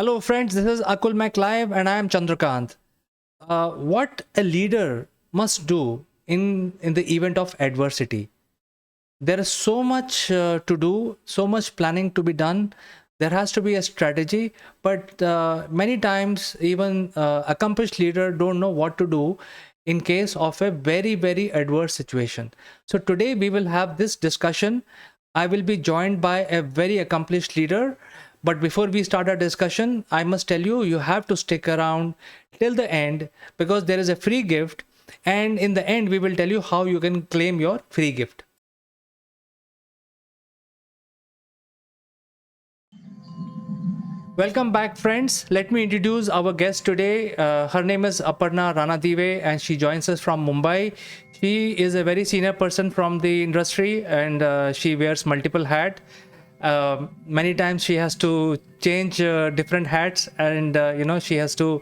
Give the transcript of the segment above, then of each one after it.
Hello, friends. This is Akul Mac Live, and I am Chandrakant. What a leader must do in the event of adversity. There is so much to do, so much planning to be done. There has to be a strategy, but many times even accomplished leader don't know what to do in case of a very adverse situation. So today we will have this discussion. I will be joined by a very accomplished leader. But before we start our discussion, I must tell you, you have to stick around till the end because there is a free gift. And in the end, we will tell you how you can claim your free gift. Welcome back, friends. Let me introduce our guest today. Her name is Aparna Ranadive, and she joins us from Mumbai. She is a very senior person from the industry, and she wears multiple hats. Many times she has to change different hats, and she has to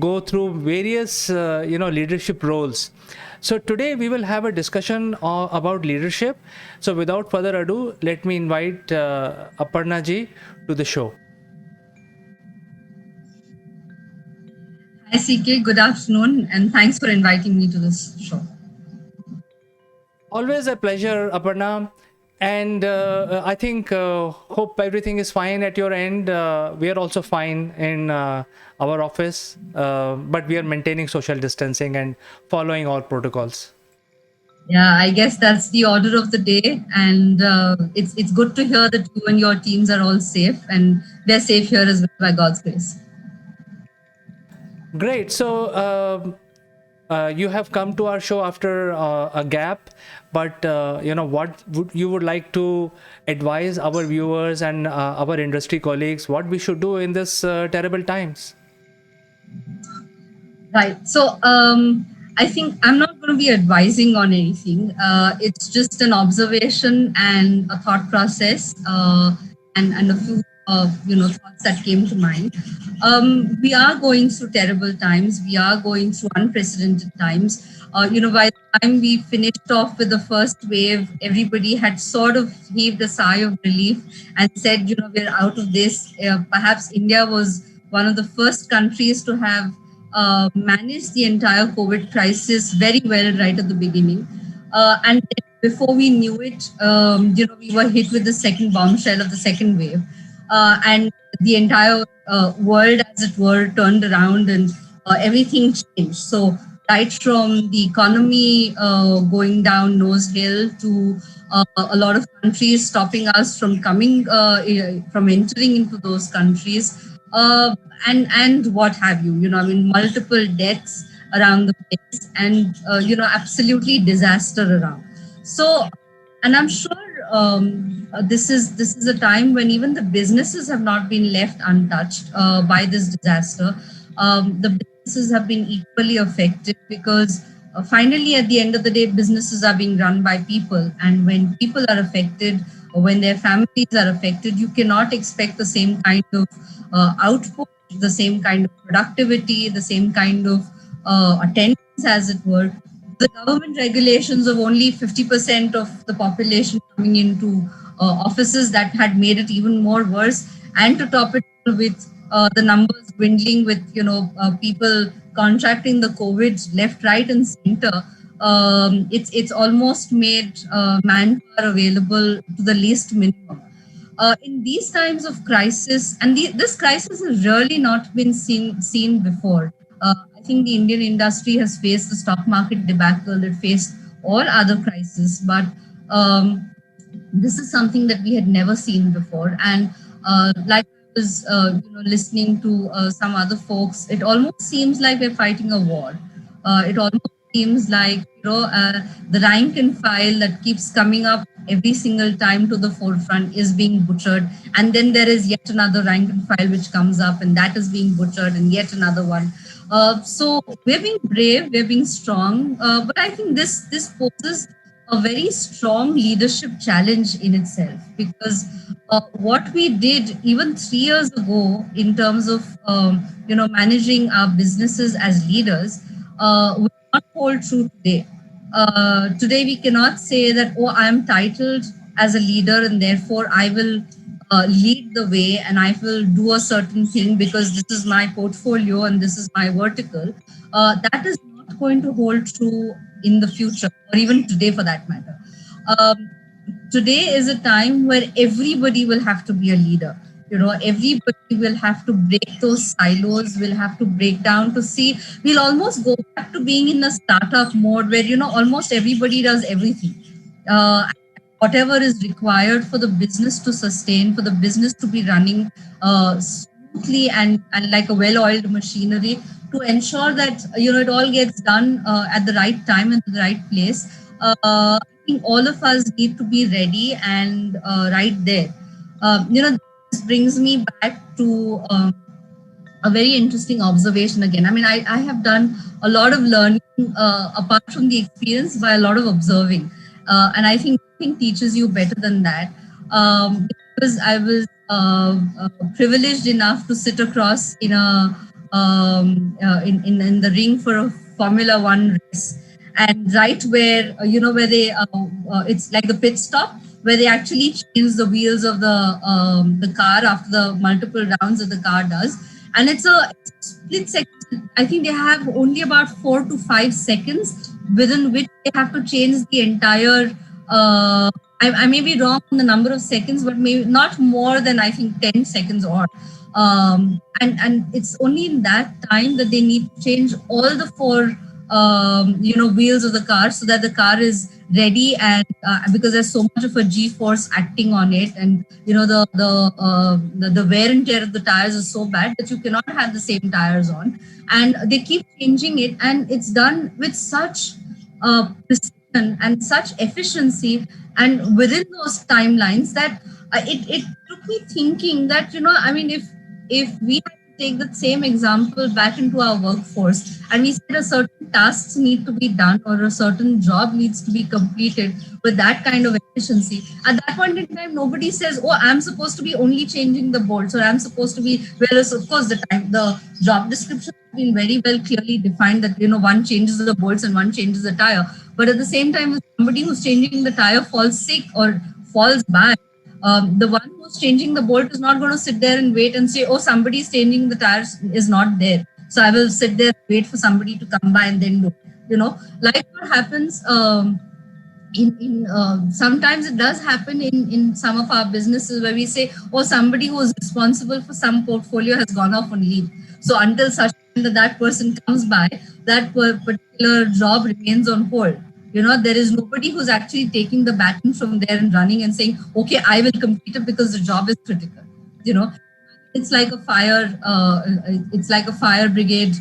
go through various leadership roles. So today we will have a discussion about leadership. So without further ado, let me invite Aparna ji to the show. Hi, CK. Good afternoon, and thanks for inviting me to this show. Always a pleasure, Aparna. And I think, hope everything is fine at your end. We are also fine in our office, but we are maintaining social distancing and following all protocols. Yeah, I guess that's the order of the day, and it's good to hear that you and your teams are all safe, and we're safe here as well by God's grace. Great. So you have come to our show after a gap, but what you would like to advise our viewers and our industry colleagues what we should do in this terrible times? Right. So I think I'm not going to be advising on anything. It's just an observation and a thought process, and a few thoughts that came to mind. We are going through terrible times. We are going through unprecedented times. By the time we finished off with the first wave, everybody had sort of heaved a sigh of relief and said, we're out of this. Perhaps India was one of the first countries to have managed the entire COVID crisis very well right at the beginning. And before we knew it, we were hit with the second bombshell of the second wave. And the entire world, as it were, turned around and everything changed. So, right from the economy going down nose hill to a lot of countries stopping us from from entering into those countries, and what have you. I mean, multiple deaths around the place, and absolutely disaster around. So, and I'm sure this is a time when even the businesses have not been left untouched by this disaster. The businesses have been equally affected because finally, at the end of the day, businesses are being run by people, and when people are affected or when their families are affected, you cannot expect the same kind of output, the same kind of productivity, the same kind of attendance, as it were. The government regulations of only 50% of the population coming into offices that had made it even more worse, and to top it with the numbers dwindling with people contracting the COVID left, right, and center. It's almost made manpower available to the least minimum. In these times of crisis, and this crisis has really not been seen before. I think the Indian industry has faced the stock market debacle, it faced all other crises, but this is something that we had never seen before. And like I was, listening to some other folks, it almost seems like we're fighting a war. It almost seems like the rank and file that keeps coming up every single time to the forefront is being butchered, and then there is yet another rank and file which comes up, and that is being butchered, and yet another one. So we're being brave, we're being strong, but I think this poses a very strong leadership challenge in itself, because what we did even 3 years ago in terms of managing our businesses as leaders will not hold true today. Today we cannot say that, oh, I am titled as a leader and therefore I will lead the way and I will do a certain thing because this is my portfolio and this is my vertical, that is not going to hold true in the future or even today for that matter. Um, Today is a time where everybody will have to be a leader. Everybody will have to break those silos, will have to break down to see. We'll almost go back to being in a startup mode where, almost everybody does everything. Whatever is required for the business to sustain, for the business to be running smoothly and like a well-oiled machinery, to ensure that it all gets done at the right time and the right place. I think all of us need to be ready and right there. This brings me back to a very interesting observation again. I mean, I have done a lot of learning apart from the experience by a lot of observing. And I think nothing teaches you better than that. Because I was privileged enough to sit across in the ring for a Formula One race, and right where where they it's like the pit stop where they actually change the wheels of the car after the multiple rounds that the car does, and it's a split second. I think they have only about 4 to 5 seconds within which they have to change the entire. I may be wrong on the number of seconds, but maybe not more than I think 10 seconds or. And it's only in that time that they need to change all the four wheels of the car so that the car is ready, and because there's so much of a g force acting on it, and the wear and tear of the tires is so bad that you cannot have the same tires on, and they keep changing it, and it's done with such precision and such efficiency and within those timelines that it took me thinking that I mean, if we had to take the same example back into our workforce and we said a certain tasks need to be done or a certain job needs to be completed with that kind of efficiency, at that point in time nobody says, oh, I'm supposed to be only changing the bolts, or I'm supposed to be, whereas of course the job description has been very well clearly defined that one changes the bolts and one changes the tire, but at the same time if somebody who's changing the tire falls sick or falls bad, the one who's changing the bolt is not going to sit there and wait and say, oh, somebody's changing the tires is not there, so I will sit there and wait for somebody to come by and then do. Like what happens in sometimes it does happen in some of our businesses where we say, oh, somebody who is responsible for some portfolio has gone off on leave, so until such time that person comes by, that particular job remains on hold. There is nobody who's actually taking the baton from there and running and saying, okay, I will complete it because the job is critical. It's like a fire brigade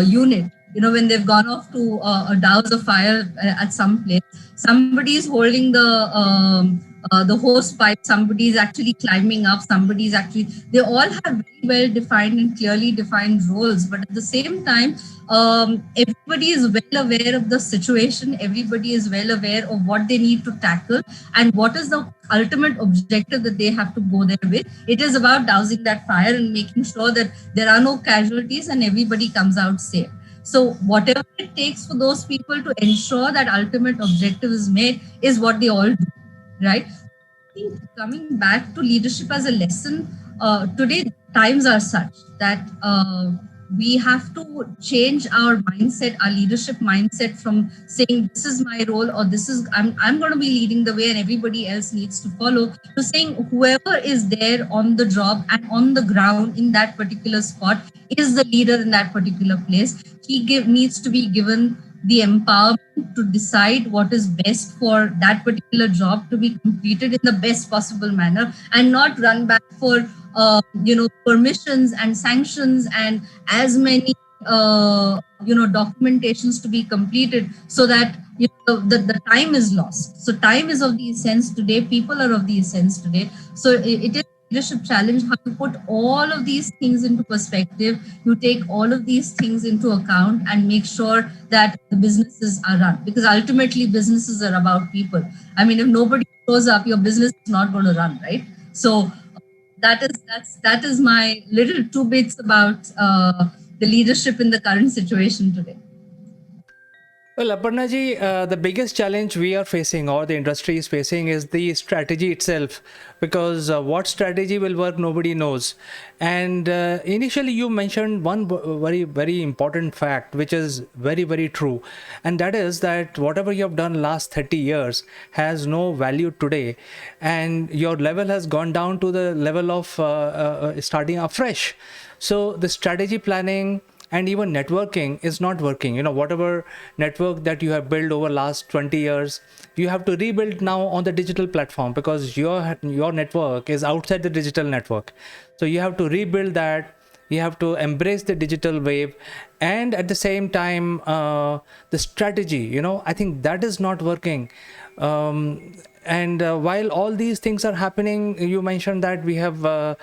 unit. When they've gone off to douse a fire at some place, somebody is holding the hose pipe, somebody is actually climbing up, somebody is actually, they all have very well defined and clearly defined roles, but at the same time everybody is well aware of the situation, everybody is well aware of what they need to tackle and what is the ultimate objective that they have to go there with. It is about dousing that fire and making sure that there are no casualties and everybody comes out safe. So whatever it takes for those people to ensure that ultimate objective is made is what they all do, right? I think coming back to leadership as a lesson, today times are such that we have to change our mindset, our leadership mindset, from saying this is my role or this is I'm going to be leading the way and everybody else needs to follow, to saying whoever is there on the job and on the ground in that particular spot is the leader in that particular place. He needs to be given the empowerment to decide what is best for that particular job to be completed in the best possible manner, and not run back for permissions and sanctions and as many documentations to be completed, so that the time is lost. So time is of the essence today, people are of the essence today. So it is leadership challenge how to put all of these things into perspective, you take all of these things into account and make sure that the businesses are run, because ultimately businesses are about people. I mean, if nobody shows up, your business is not going to run, right? So that is my little two bits about the leadership in the current situation today. Well, Aparna ji, the biggest challenge we are facing or the industry is facing is the strategy itself, because what strategy will work, nobody knows. And initially, you mentioned one very, very important fact, which is very, very true. And that is that whatever you have done last 30 years has no value today. And your level has gone down to the level of starting afresh. So the strategy planning and even networking is not working. Whatever network that you have built over last 20 years, you have to rebuild now on the digital platform, because your network is outside the digital network. So you have to rebuild that. You have to embrace the digital wave, and at the same time, the strategy, I think that is not working. And while all these things are happening, you mentioned that we are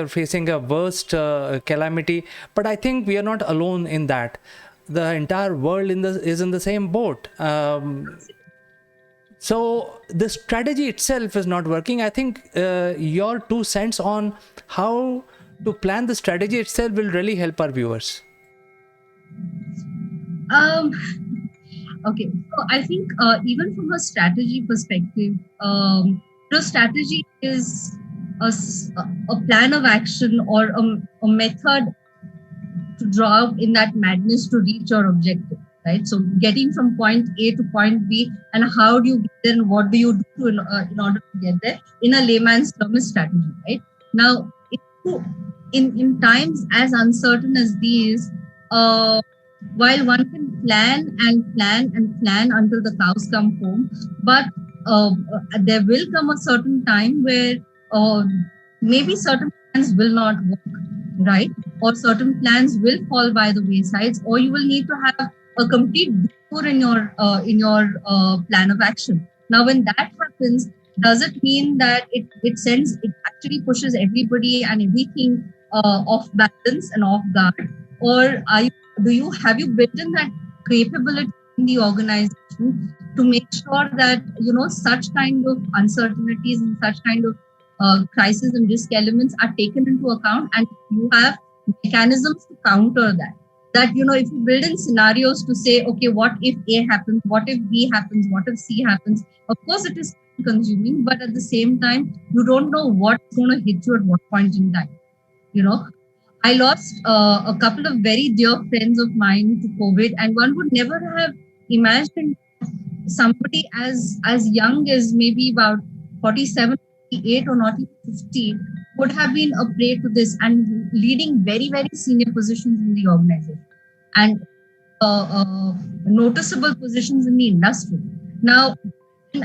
facing a worst calamity, but I think we are not alone in that. The entire world is in the same boat. So the strategy itself is not working. I think your 2 cents on how to plan the strategy itself will really help our viewers. Um, okay, so I think even from a strategy perspective, strategy is a plan of action or a method to draw out in that madness to reach your objective, right? So getting from point A to point B, and how do you get there, and what do you do in order to get there, in a layman's term, is strategy, right? Now, in times as uncertain as these, while one can plan and plan and plan until the cows come home, but there will come a certain time where uh, maybe certain plans will not work, right? Or certain plans will fall by the waysides, or you will need to have a complete detour in your plan of action. Now, when that happens, does it mean that it actually pushes everybody and everything off balance and off guard, or do you have you built in that capability in the organization to make sure that such kind of uncertainties and such kind of crisis and risk elements are taken into account, and you have mechanisms to counter that? That if you build in scenarios to say, okay, what if A happens, what if B happens, what if C happens? Of course, it is consuming, but at the same time, you don't know what's going to hit you at what point in time. I lost a couple of very dear friends of mine to COVID, and one would never have imagined somebody as young as maybe about 47, 48, or not even 50 would have been a prey to this, and leading very, very senior positions in the organization, and noticeable positions in the industry. Now,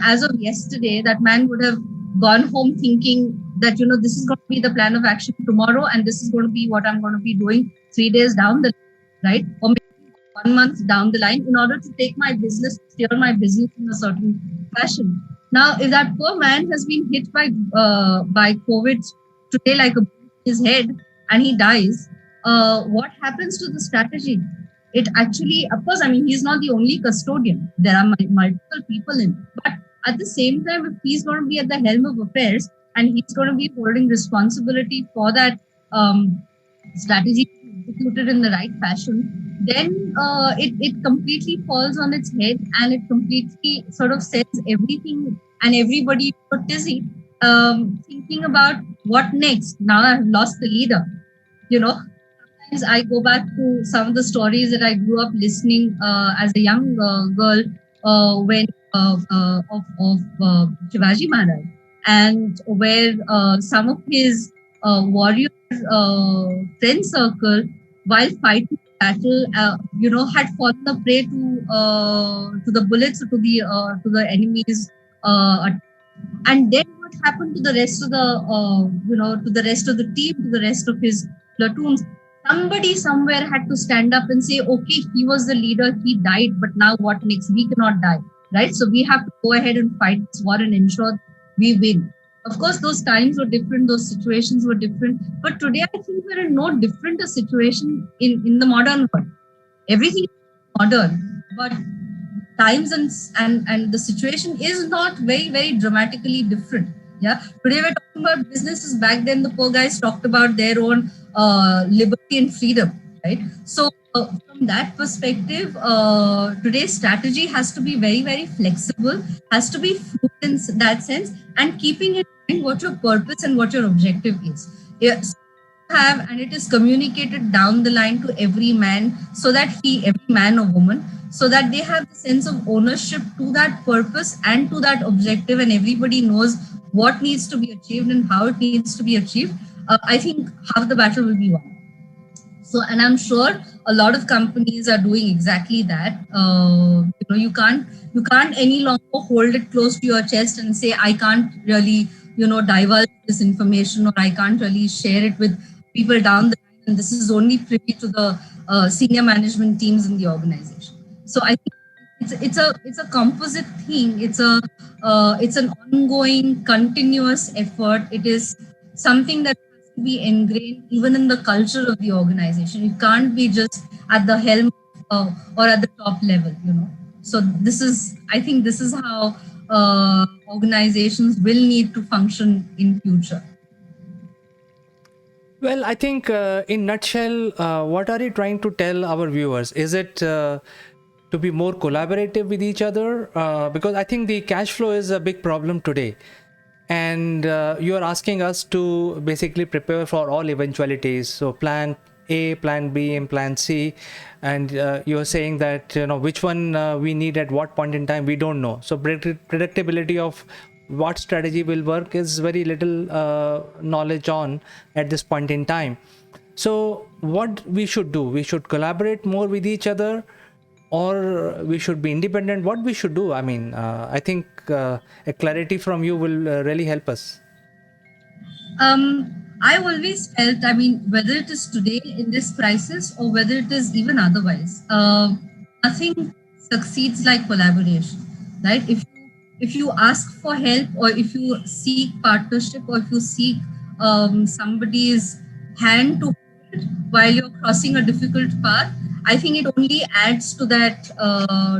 as of yesterday, that man would have gone home thinking that this is going to be the plan of action tomorrow, and this is going to be what I'm going to be doing 3 days down the line, right? Or maybe 1 month down the line, in order to take my business, steer my business in a certain fashion. Now, if that poor man has been hit by COVID today like a bullet in his head, and he dies, what happens to the strategy? It actually, of course, I mean, he's not the only custodian. There are multiple people in it. But at the same time, if he's going to be at the helm of affairs and he's going to be holding responsibility for that strategy executed in the right fashion, then it completely falls on its head, and it completely sort of sets everything and everybody to tizzy, thinking about what next. Now I've lost the leader. Sometimes I go back to some of the stories that I grew up listening as a young girl when of Shivaji Maharaj, and where some of his warrior friend circle, while fighting battle, had fallen a prey to the bullets, or to the enemies. And then what happened to the rest of the to the rest of the team, to the rest of his platoons? Somebody somewhere had to stand up and say, okay, he was the leader, he died, but now what next? We cannot die, right? So we have to go ahead and fight this war and ensure we win. Of course, those times were different, those situations were different, but today I think we're in no different a situation in the modern world. Everything is modern, but times and the situation is not very, very dramatically different. Yeah, today we're talking about businesses. Back then, the poor guys talked about their own liberty and freedom, right? So from from that perspective, today's strategy has to be very, very flexible, has to be fluid in that sense, and keeping in mind what your purpose and what your objective is. Yes, have, and it is communicated down the line to every man, so that every man or woman, so that they have the sense of ownership to that purpose and to that objective, and everybody knows what needs to be achieved and how it needs to be achieved. I think half the battle will be won. So, and I'm sure a lot of companies are doing exactly that. You can't any longer hold it close to your chest and say, I can't really, divulge this information, or I can't really share it with people down the line, and this is only privy to the senior management teams in the organization. So I think it's a composite thing. It's an ongoing, continuous effort. It is something that has to be ingrained even in the culture of the organization. It can't be just at the helm or at the top level. So I think this is how organizations will need to function in future. Well, I think in nutshell, what are you trying to tell our viewers? Is it to be more collaborative with each other? Because I think the cash flow is a big problem today. And you are asking us to basically prepare for all eventualities. So plan A, plan B, and plan C. And you are saying that, which one we need at what point in time, we don't know. So predictability of what strategy will work is very little knowledge on at this point in time. So what we should do, we should collaborate more with each other, or we should be independent. What we should do? I mean, I think a clarity from you will really help us. I always felt, whether it is today in this crisis or whether it is even otherwise, nothing succeeds like collaboration, right? If you ask for help, or if you seek partnership, or if you seek somebody's hand to hold while you're crossing a difficult path, I think it only adds to that,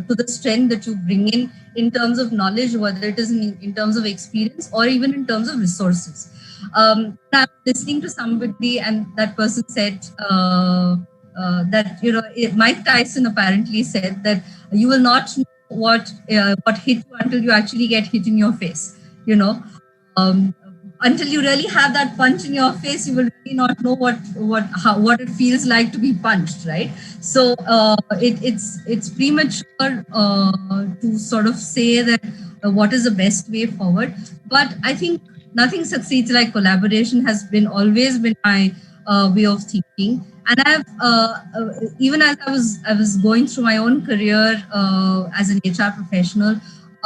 to the strength that you bring in terms of knowledge, whether it is in terms of experience or even in terms of resources. I'm listening to somebody, and that person said that Mike Tyson apparently said that you will not know what hit you until you actually get hit in your face. Until you really have that punch in your face, you will really not know what it feels like to be punched, right? So it's premature to sort of say that what is the best way forward. But I think nothing succeeds like collaboration has always been my way of thinking. And I've even as I was going through my own career as an HR professional,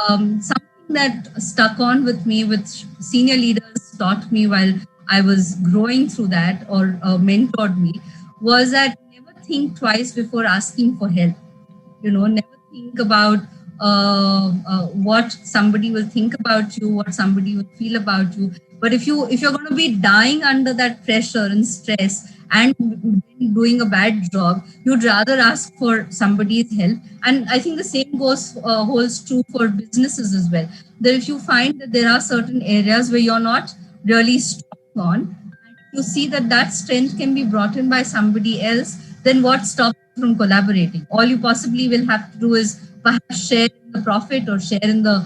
something that stuck on with me, which senior leaders taught me while I was growing through that, or mentored me, was that never think twice before asking for help. Never think about what somebody will think about you, what somebody will feel about you. But if you're going to be dying under that pressure and stress and doing a bad job, you'd rather ask for somebody's help. And I think the same holds true for businesses as well. That if you find that there are certain areas where you're not really strong on, and you see that strength can be brought in by somebody else, then what stops you from collaborating? All you possibly will have to do is perhaps share in the profit or share in the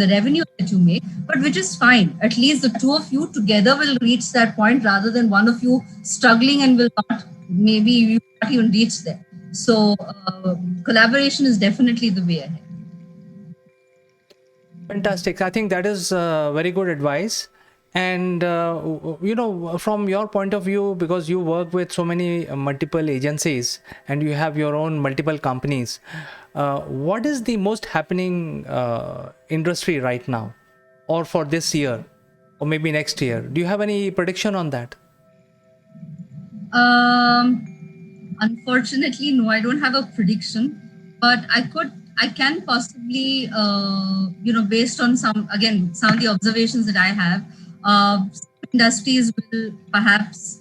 revenue that you make, but which is fine. At least the two of you together will reach that point, rather than one of you struggling and will not, maybe you not even reach there. So collaboration is definitely the way ahead. Fantastic. I think that is very good advice. And, from your point of view, because you work with so many multiple agencies and you have your own multiple companies, what is the most happening industry right now, or for this year, or maybe next year? Do you have any prediction on that? Unfortunately, no, I don't have a prediction, but I can possibly, based on some of the observations that I have, industries will perhaps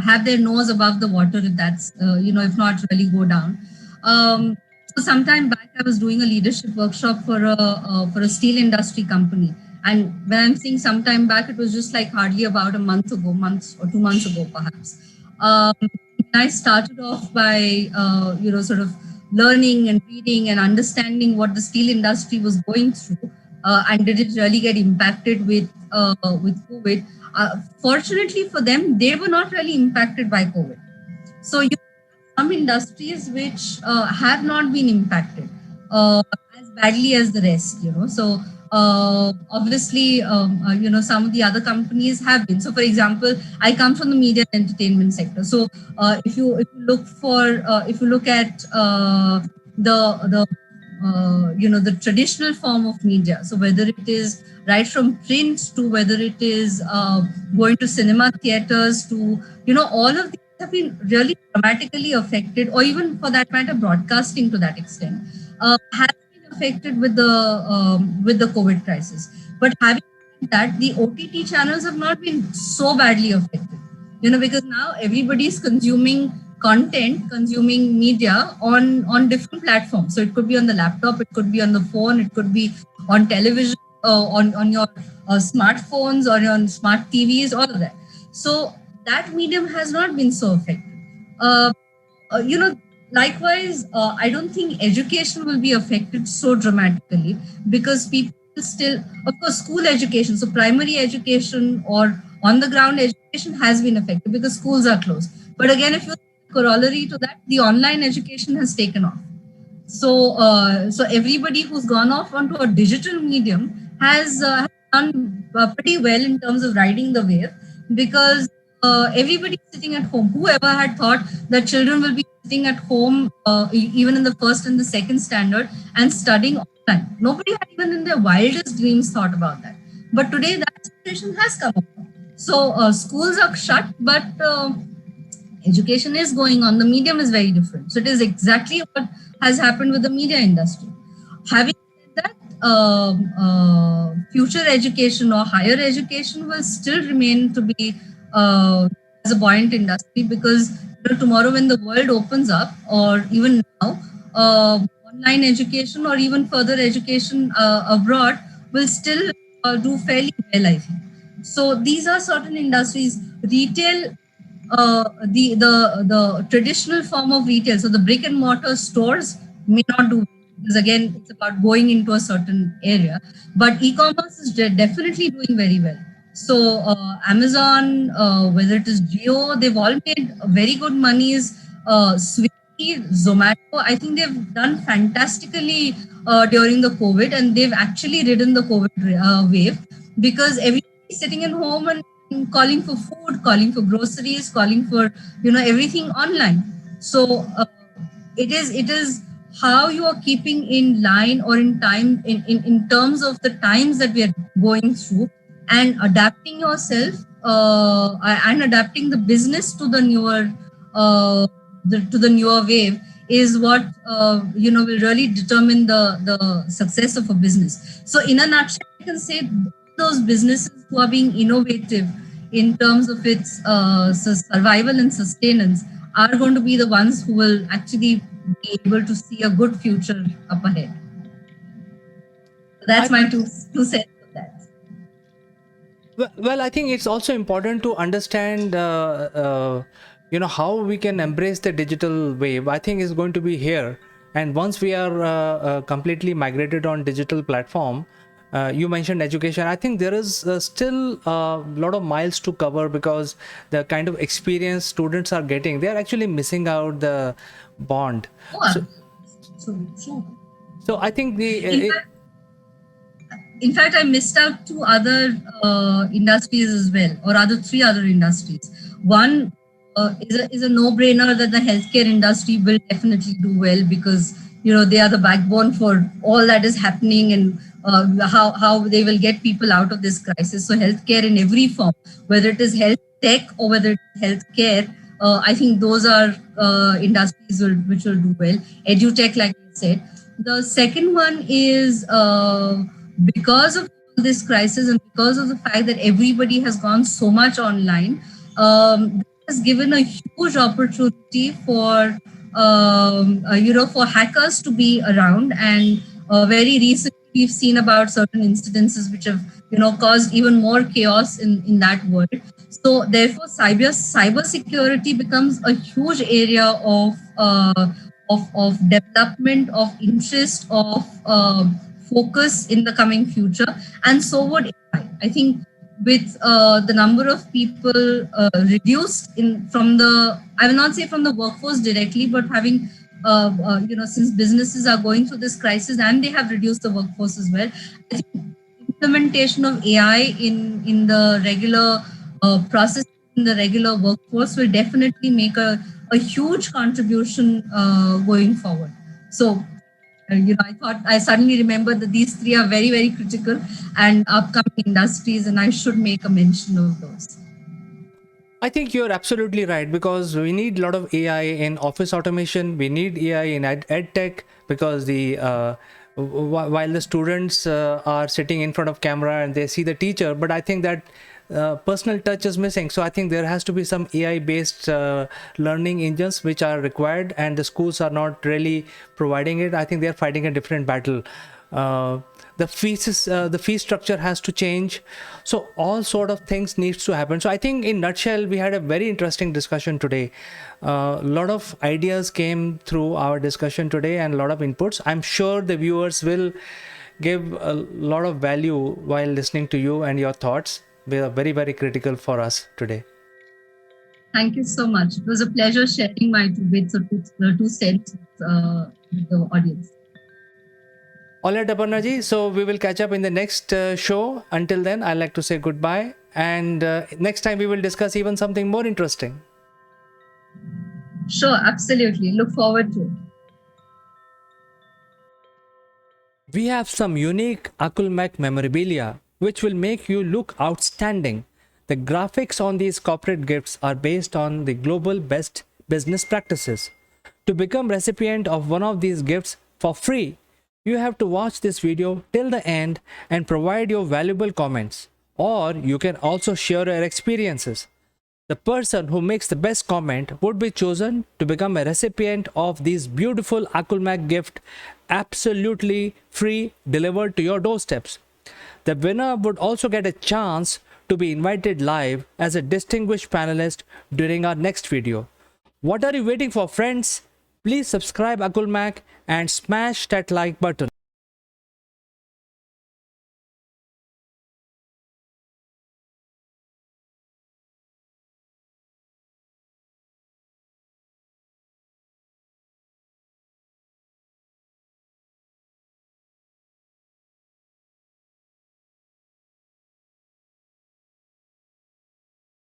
have their nose above the water, if that's, if not really go down. So sometime back, I was doing a leadership workshop for a steel industry company. And when I'm saying sometime back, it was just like hardly about a month or 2 months ago, perhaps. I started off by, sort of learning and reading and understanding what the steel industry was going through, and did it really get impacted with COVID? Fortunately for them, they were not really impacted by COVID. So you have some industries which have not been impacted as badly as the rest. So obviously, some of the other companies have been. So, for example, I come from the media and entertainment sector. So if you look at the traditional form of media, so whether it is right from print to whether it is going to cinema theaters to all of these have been really dramatically affected, or even for that matter broadcasting to that extent, has been affected with the COVID crisis. But having said that, the OTT channels have not been so badly affected, because now everybody is consuming content, consuming media on different platforms. So it could be on the laptop, it could be on the phone, it could be on television, on your smartphones or on smart TVs, all of that. So that medium has not been so affected. Uh, Likewise, I don't think education will be affected so dramatically, because people still, of course, school education, so primary education or on the ground education has been affected because schools are closed. But again, if you corollary to that, the online education has taken off. So everybody who's gone off onto a digital medium has done pretty well in terms of riding the wave, because everybody's sitting at home. Whoever had thought that children will be sitting at home, even in the first and the second standard, and studying online? Nobody had even in their wildest dreams thought about that. But today that situation has come up. So schools are shut, but education is going on. The medium is very different. So it is exactly what has happened with the media industry. Having said that, future education or higher education will still remain to be as a buoyant industry, because tomorrow when the world opens up, or even now, online education or even further education abroad will still do fairly well, I think. So these are certain industries. Retail, the traditional form of retail, so the brick and mortar stores may not do well, because again it's about going into a certain area. But e-commerce is definitely doing very well. So Amazon, whether it is Geo, they've all made very good monies. Swiggy, Zomato, I think they've done fantastically during the COVID, and they've actually ridden the COVID wave, because everybody's sitting at home and calling for food, calling for groceries, calling for everything online. So it is how you are keeping in line or in time, in terms of the times that we are going through, and adapting yourself, and adapting the business to the newer wave, is what will really determine the success of a business. So in a nutshell, I can say those businesses who are being innovative in terms of its survival and sustenance are going to be the ones who will actually be able to see a good future up ahead. That's my two cents of that. Well, I think it's also important to understand, how we can embrace the digital wave. I think is going to be here, and once we are completely migrated on digital platform, you mentioned education. I think there is still a lot of miles to cover, because the kind of experience students are getting, they are actually missing out the bond. Oh, So I think in fact, I missed out two other industries as well, or rather three other industries. One is a no-brainer that the healthcare industry will definitely do well, because they are the backbone for all that is happening, and how they will get people out of this crisis. So healthcare in every form, whether it is health tech or whether it is healthcare, I think those are industries which will do well. EduTech, like I said. The second one is because of this crisis, and because of the fact that everybody has gone so much online, has given a huge opportunity for for hackers to be around. And very recently we've seen about certain incidences which have caused even more chaos in that world. So therefore, cyber security becomes a huge area of development, of interest, of focus in the coming future, and so would AI. I think with the number of people reduced in from the, I will not say from the workforce directly, but having since businesses are going through this crisis and they have reduced the workforce as well, I think implementation of AI in the regular process, in the regular workforce, will definitely make a huge contribution going forward. So, I thought I suddenly remembered that these three are very, very critical and upcoming industries, and I should make a mention of those. I think you're absolutely right, because we need a lot of AI in office automation. We need AI in ed tech, because while the students are sitting in front of camera and they see the teacher, but I think that personal touch is missing. So I think there has to be some AI based learning engines which are required, and the schools are not really providing it. I think they're fighting a different battle. The fee structure has to change. So all sort of things needs to happen. So I think in nutshell, we had a very interesting discussion today. A lot of ideas came through our discussion today, and a lot of inputs. I'm sure the viewers will give a lot of value while listening to you, and your thoughts. They are very, very critical for us today. Thank you so much. It was a pleasure sharing my two bits or two cents with the audience. All right, Aparna. So we will catch up in the next show. Until then, I'd like to say goodbye. And next time we will discuss even something more interesting. Sure, absolutely. Look forward to it. We have some unique Akulmek memorabilia which will make you look outstanding. The graphics on these corporate gifts are based on the global best business practices. To become recipient of one of these gifts for free, you have to watch this video till the end and provide your valuable comments. Or you can also share your experiences. The person who makes the best comment would be chosen to become a recipient of this beautiful Akulmek gift, absolutely free, delivered to your doorsteps. The winner would also get a chance to be invited live as a distinguished panelist during our next video. What are you waiting for, friends? Please subscribe Akulmek and smash that like button.